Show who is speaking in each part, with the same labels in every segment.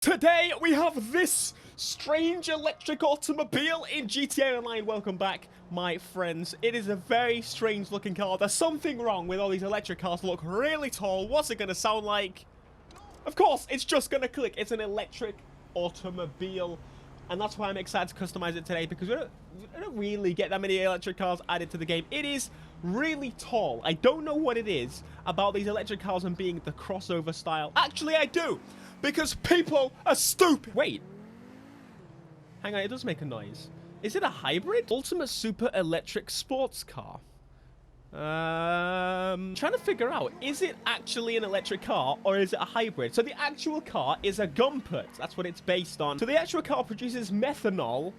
Speaker 1: Today we have this strange electric automobile in GTA Online. Welcome back, my friends. It is a very strange looking car. There's something wrong with all these electric cars that look really tall. What's it going to sound like? Of course, it's just going to click. It's an electric automobile. And that's why I'm excited to customize it today, because we don't really get that many electric cars added to the game. It is really tall. I don't know what it is about these electric cars and being the crossover style. Actually, I do. Because people are stupid. Wait. Hang on, it does make a noise. Is it a hybrid? Ultimate super electric sports car. Trying to figure out, is it actually an electric car or is it a hybrid? So the actual car is a gumpert. That's what it's based on. So the actual car produces methanol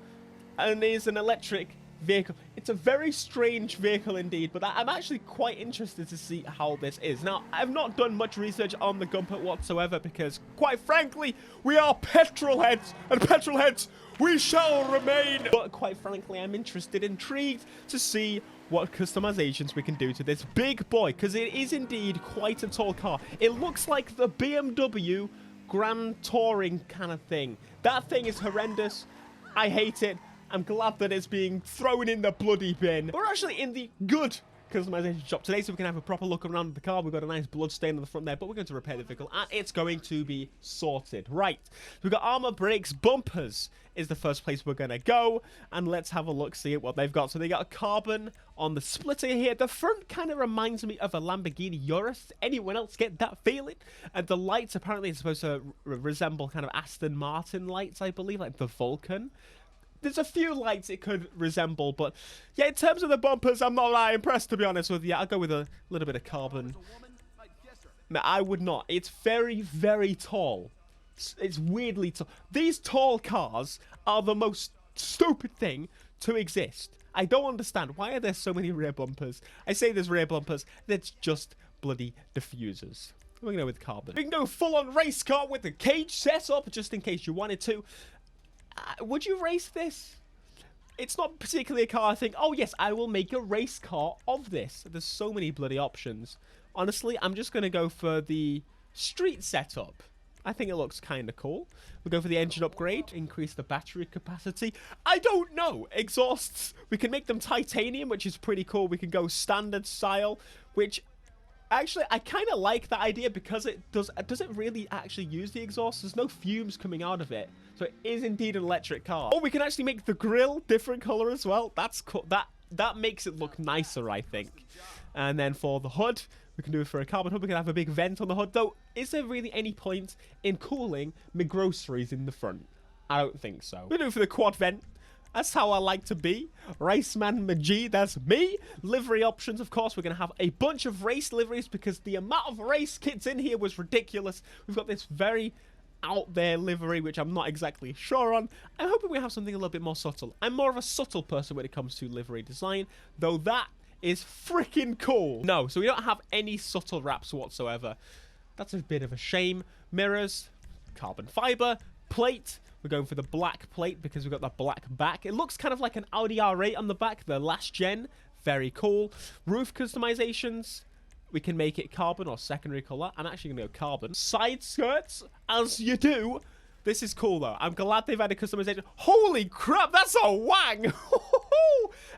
Speaker 1: and is an electric vehicle. It's a very strange vehicle indeed, but I'm actually quite interested to see how this is. Now, I've not done much research on the gumpert whatsoever because, quite frankly, we are petrol heads, and petrol heads we shall remain. But quite frankly, I'm intrigued to see what customizations we can do to this big boy, because it is indeed quite a tall car. It looks like the BMW Grand Touring kind of thing. That thing is horrendous. I hate it. I'm glad that it's being thrown in the bloody bin. We're actually in the good customization shop today, so we can have a proper look around the car. We've got a nice blood stain on the front there, but we're going to repair the vehicle, and it's going to be sorted. Right. We've got Armour, brakes, bumpers is the first place we're going to go, and let's have a look, see what they've got. So they got a carbon on the splitter here. The front kind of reminds me of a Lamborghini Urus. Anyone else get that feeling? And the lights apparently are supposed to resemble kind of Aston Martin lights, I believe, like the Vulcan. There's a few lights it could resemble, but yeah, in terms of the bumpers, I'm not that impressed, to be honest with you. I'll go with a little bit of carbon. No, I would not. It's very, very tall. It's weirdly tall. These tall cars are the most stupid thing to exist. I don't understand. Why are there so many rear bumpers? I say there's rear bumpers. That's just bloody diffusers. We're going to go with carbon. We can go full-on race car with the cage set up, just in case you wanted to. Would you race this? It's not particularly a car I think, oh yes, I will make a race car of this. There's so many bloody options. Honestly, I'm just going to go for the street setup. I think it looks kind of cool. We'll go for the engine upgrade, increase the battery capacity. I don't know. Exhausts, we can make them titanium, which is pretty cool. We can go standard style, which actually I kind of like that idea because it does it really actually use the exhaust? There's no fumes coming out of it. So it is indeed an electric car. Oh, we can actually make the grille different color as well. That's cool. That makes it look nicer, I think. And then for the hood, we can do it for a carbon hood. We can have a big vent on the hood. Though, is there really any point in cooling my groceries in the front? I don't think so. We'll do it for the quad vent. That's how I like to be. Raceman McGee, that's me. Livery options, of course. We're going to have a bunch of race liveries because the amount of race kits in here was ridiculous. We've got this very out there livery, which I'm not exactly sure on. I'm hoping we have something a little bit more subtle. I'm more of a subtle person when it comes to livery design, though that is freaking cool. No, so we don't have any subtle wraps whatsoever. That's a bit of a shame. Mirrors, carbon fiber, plate. We're going for the black plate because we've got that black back. It looks kind of like an Audi R8 on the back, the last gen. Very cool. Roof customizations. We can make it carbon or secondary color. I'm actually going to go carbon. Side skirts, as you do. This is cool, though. I'm glad they've added customization. Holy crap, that's a wang!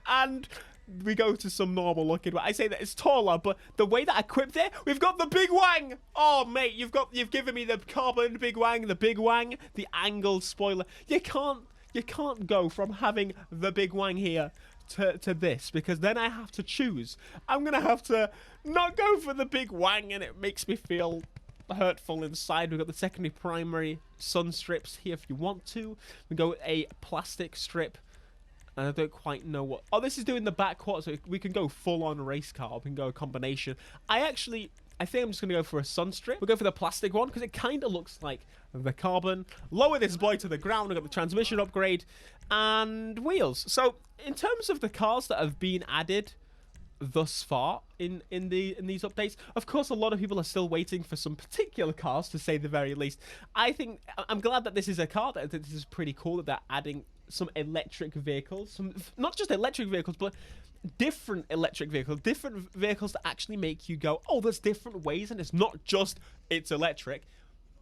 Speaker 1: And we go to some normal looking. I say that it's taller, but the way that I equipped it, we've got the big wang. Oh, mate, you've given me the carbon big wang, the angled spoiler. You can't go from having the big wang here to this, because then I have to choose. I'm gonna have to not go for the big wang, and it makes me feel hurtful inside. We've got the secondary primary sun strips here if you want to. We go with a plastic strip, and I don't quite know what. Oh, this is doing the back quarter, so we can go full-on race car. We can go a combination. I think I'm just going to go for a sun strip. We'll go for the plastic one because it kind of looks like the carbon. Lower this boy to the ground. We've got the transmission upgrade and wheels. So in terms of the cars that have been added thus far in these updates, of course, a lot of people are still waiting for some particular cars, to say the very least. I'm glad that this is a car. That this is pretty cool that they're adding some electric vehicles. Not just electric vehicles, but different electric vehicles, different vehicles that actually make you go, oh, there's different ways, and it's not just it's electric.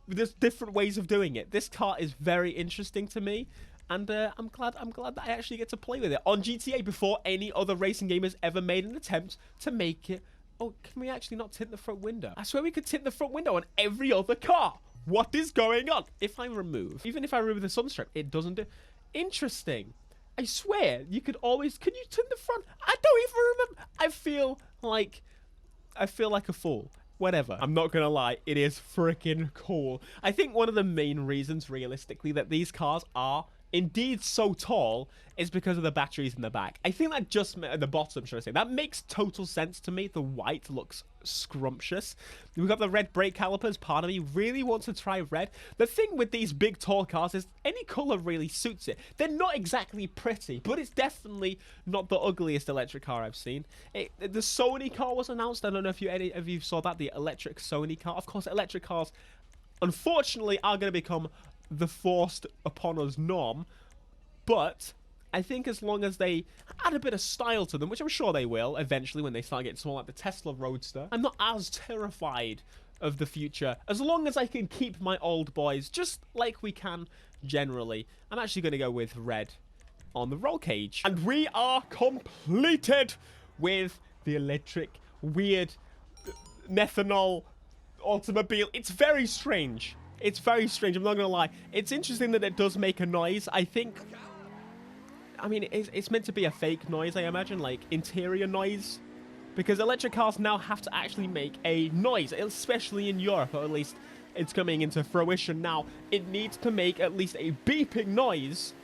Speaker 1: there's different ways of doing it. This car is very interesting to me. And I'm glad that I actually get to play with it on GTA before any other racing game has ever made an attempt to make it. Oh, can we actually not tint the front window? I swear we could tint the front window on every other car. What is going on? If I remove, even if I remove the sunstrip, it doesn't do. Interesting. I swear, you could always. Can you tint the front? I don't even remember. I feel like a fool. Whatever. I'm not gonna lie, it is freaking cool. I think one of the main reasons, realistically, that these cars are indeed so tall is because of the batteries in the back. I think that just at the bottom, should I say, that makes total sense to me. The white looks scrumptious. We've got the red brake calipers. Part of me really wants to try red. The thing with these big tall cars is any color really suits it. They're not exactly pretty, but it's definitely not the ugliest electric car I've seen. The Sony car was announced. I don't know if any of you saw that, the electric Sony car. Of course, electric cars unfortunately are going to become the forced upon us norm, but I think as long as they add a bit of style to them, which I'm sure they will eventually when they start getting small, like the Tesla Roadster, I'm not as terrified of the future as long as I can keep my old boys just like we can generally. I'm actually going to go with red on the roll cage, and we are completed with the electric weird methanol automobile. It's very strange. It's very strange, I'm not going to lie. It's interesting that it does make a noise. I mean, it's meant to be a fake noise, I imagine, like interior noise. Because electric cars now have to actually make a noise, especially in Europe, or at least it's coming into fruition now. It needs to make at least a beeping noise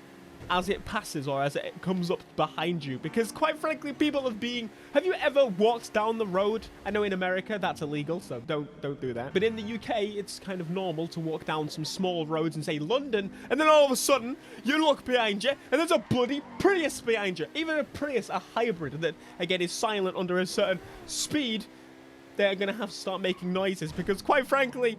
Speaker 1: as it passes or as it comes up behind you, because quite frankly, people have you ever walked down the road? I know in America that's illegal, so don't do that, but in the UK it's kind of normal to walk down some small roads in, say, London, and then all of a sudden you look behind you and there's a bloody Prius behind you. Even a Prius, a hybrid that again is silent under a certain speed, they're gonna have to start making noises, because quite frankly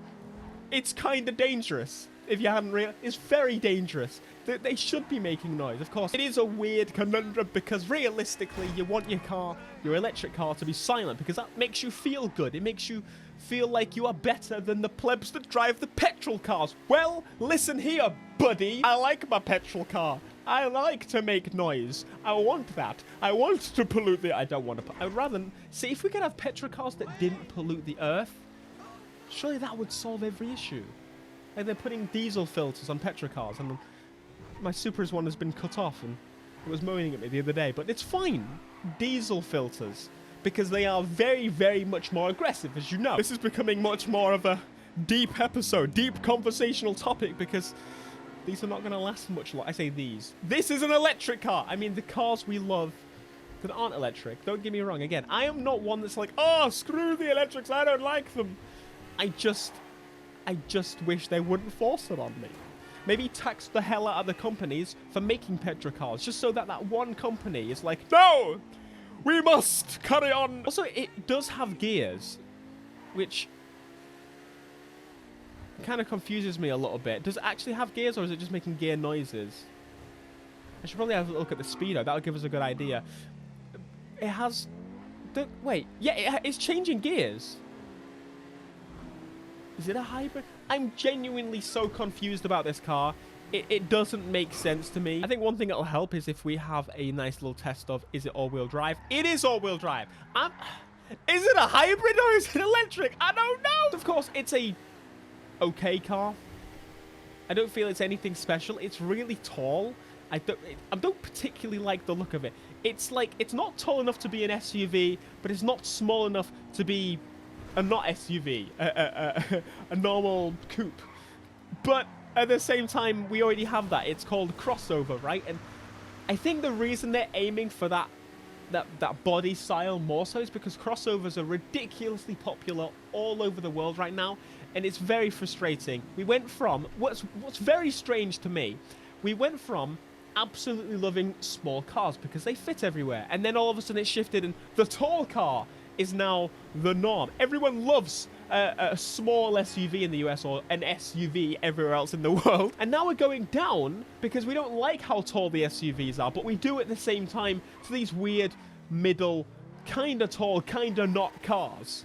Speaker 1: it's kind of dangerous. If you hadn't realized, it's very dangerous. They should be making noise. Of course, it is a weird conundrum, because realistically, you want your electric car to be silent, because that makes you feel good. It makes you feel like you are better than the plebs that drive the petrol cars. Well, listen here, buddy. I like my petrol car. I like to make noise. I want that. I want to pollute the... I don't want to... I'd rather... See, if we could have petrol cars that didn't pollute the earth, surely that would solve every issue. Like, they're putting diesel filters on petrol cars, and my Supra's one has been cut off, and it was moaning at me the other day, but it's fine. Diesel filters, because they are very, very much more aggressive, as you know. This is becoming much more of a deep episode, deep conversational topic, because these are not going to last much longer. I say these. This is an electric car. I mean, the cars we love that aren't electric, don't get me wrong. Again, I am not one that's like, oh, screw the electrics, I don't like them. I just wish they wouldn't force it on me. Maybe tax the hell out of the companies for making petrol cars, just so that one company is like, no, we must carry on. Also, it does have gears, which kind of confuses me a little bit. Does it actually have gears, or is it just making gear noises? I should probably have a look at the speedo. That'll give us a good idea. It has... Wait. Yeah, it's changing gears. Is it a hybrid? I'm genuinely so confused about this car. It doesn't make sense to me. I think one thing that'll help is if we have a nice little test of, is it all-wheel drive? It is all-wheel drive. Is it a hybrid or is it electric? I don't know. Of course, it's a okay car. I don't feel it's anything special. It's really tall. I don't particularly like the look of it. It's like, it's not tall enough to be an SUV, but it's not small enough to be a not SUV, a normal coupe. But at the same time, we already have that. It's called crossover, right? And I think the reason they're aiming for that body style more so is because crossovers are ridiculously popular all over the world right now, and it's very frustrating. We went from what's very strange to me. We went from absolutely loving small cars because they fit everywhere, and then all of a sudden it shifted, and the tall car is now the norm. Everyone loves a small SUV in the US or an SUV everywhere else in the world. And now we're going down because we don't like how tall the SUVs are, but we do at the same time to these weird middle, kind of tall, kind of not cars.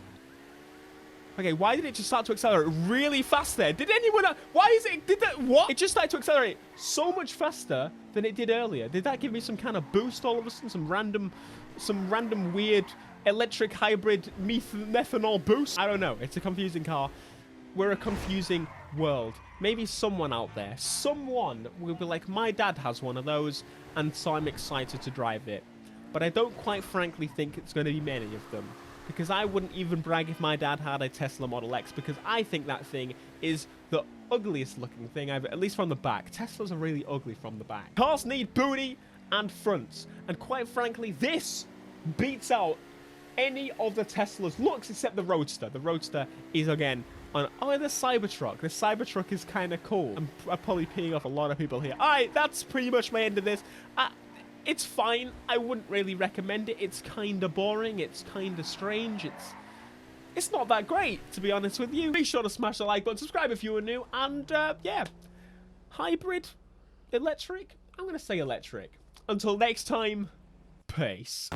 Speaker 1: Okay, why did it just start to accelerate really fast there? Did anyone... Why is it... Did that... What? It just started to accelerate so much faster than it did earlier. Did that give me some kind of boost all of a sudden? Some random weird electric hybrid methanol boost? I don't know. It's a confusing car. We're a confusing world. Maybe someone out there, someone will be like, my dad has one of those, and so I'm excited to drive it. But I don't quite frankly think it's going to be many of them. Because I wouldn't even brag if my dad had a Tesla Model X, because I think that thing is the ugliest looking thing I've, at least from the back. Teslas are really ugly from the back. Cars need booty and fronts. And quite frankly, this beats out any of the Tesla's looks except the Roadster. The Roadster is, again, on... Oh, the Cybertruck. The Cybertruck is kind of cool. I'm probably peeing off a lot of people here. Alright, that's pretty much my end of this. It's fine. I wouldn't really recommend it. It's kind of boring. It's kind of strange. It's not that great, to be honest with you. Be sure to smash the like button, subscribe if you are new, and, yeah. Hybrid? Electric? I'm going to say electric. Until next time, peace.